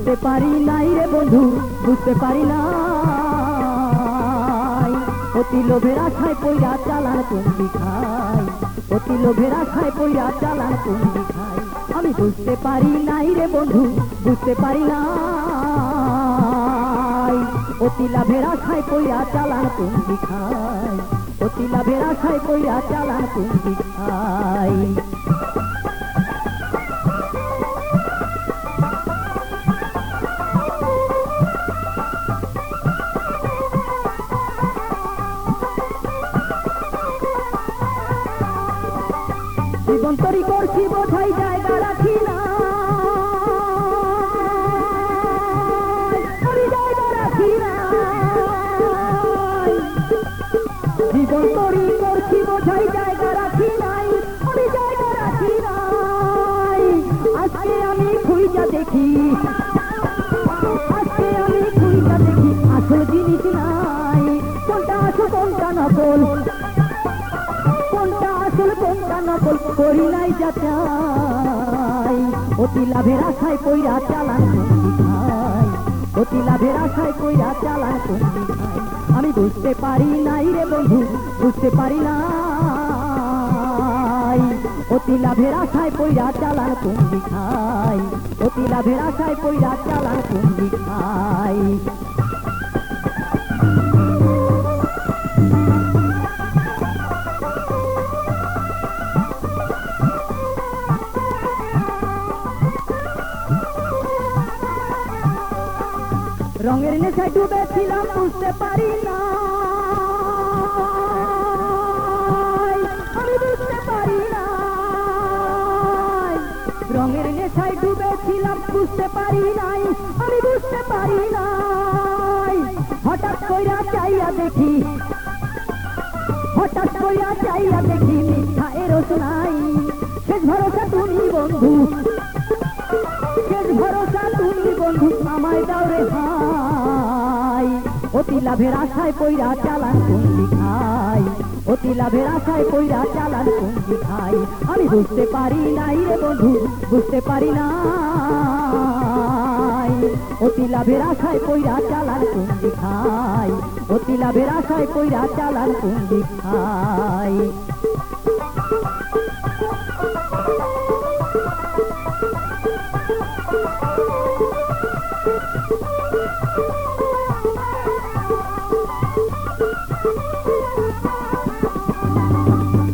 বুঝতে পারি নাই রে বন্ধু, বুঝতে পারি না। অতি লোভের আশায় পইরা চালান কুন্ডি খাই, অতি লোভের আশায় পইরা চালান কুন্ডি খাই। আমি বুঝতে পারি নাই রে বন্ধু, বুঝতে পারি না। অতি লাভের আশায় পইরা চালান কুন্ডি খাই, অতি লাভের আশায় পইরা চালান কুন্ডি খাই। জীবন তরি করছি বোঝাই জায়গা রাখি না, জায়গা রাখি না। জীবন তরি করছি বোঝাই জায়গা রাখি নাই, আমি জায়গা রাখি নাই। আজকে আমি খুঁজা দেখি, আজকে আমি খুঁজা দেখি আসল জিনিস নাই। কোনটা আসল কোনটা নকল, কোনটা আসল কোনটা নকল করি নাই যাচাই। অতি লাভের আশায় পইরা চালান কুন্ডি খাই, অতি লাভের আশায় পইরা চালান কুন্ডি খাই। আমি বুঝতে পারি নাই রে বন্ধু, বুঝতে পারি নাই। অতি লাভের আশায় পইরা চালান কুন্ডি খাই, অতি লাভের আশায় পইরা চালান কুন্ডি খাই। রঙের নেশায় ডুবেছিলাম বুঝতে পারি না, আমি বুঝতে পারি না। রঙের নেশায় ডুবেছিলাম বুঝতে পারি নাই, আমি বুঝতে পারি নাই। হঠাৎ কইরা চাইয়া দেখি, হঠাৎ কইরা চাইয়া দেখি মিথ্যা এরস নাই। শেষ ভরসা তুমি বন্ধু, শেষ ভরসা তুমি বন্ধু, আমায় দাও রে ভাই। অতি লাভের আশায় পইরা চালান কুন্ডি খাই, অতি লাভের আশায় পইরা চালান কুন্ডি খাই। আমি বুঝতে পারি নাই রে বন্ধু, বুঝতে পারি নাই। অতি লাভের আশায় পইরা চালান কুন্ডি খাই, অতি লাভের আশায় পইরা চালান কুন্ডি খাই।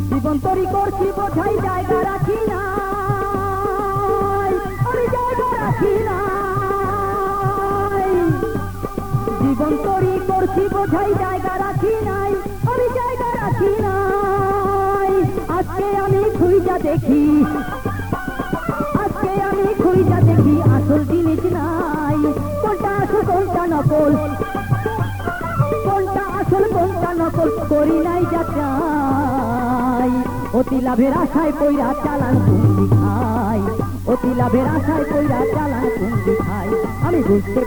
জীবন তরি করছি বোঝাই জায়গা রাখি নাই, আমি জায়গা রাখি নাই। জীবন তরি করছি বোঝাই জায়গা রাখি নাই, আমি জায়গা রাখি নাই। আজকে আমি খুঁজা দেখি, আজকে আমি খুঁজা দেখি আসল জিনিস নাই। কোনটা আসল কোনটা নকল, কোনটা আসল কোনটা নকল করি নাই যাচাই। অতি লাভের আশায় পইরা চালান কুন্ডি খাই, অতি লাভের আশায় পইরা চালান কুন্ডি খাই। আমি বুঝতে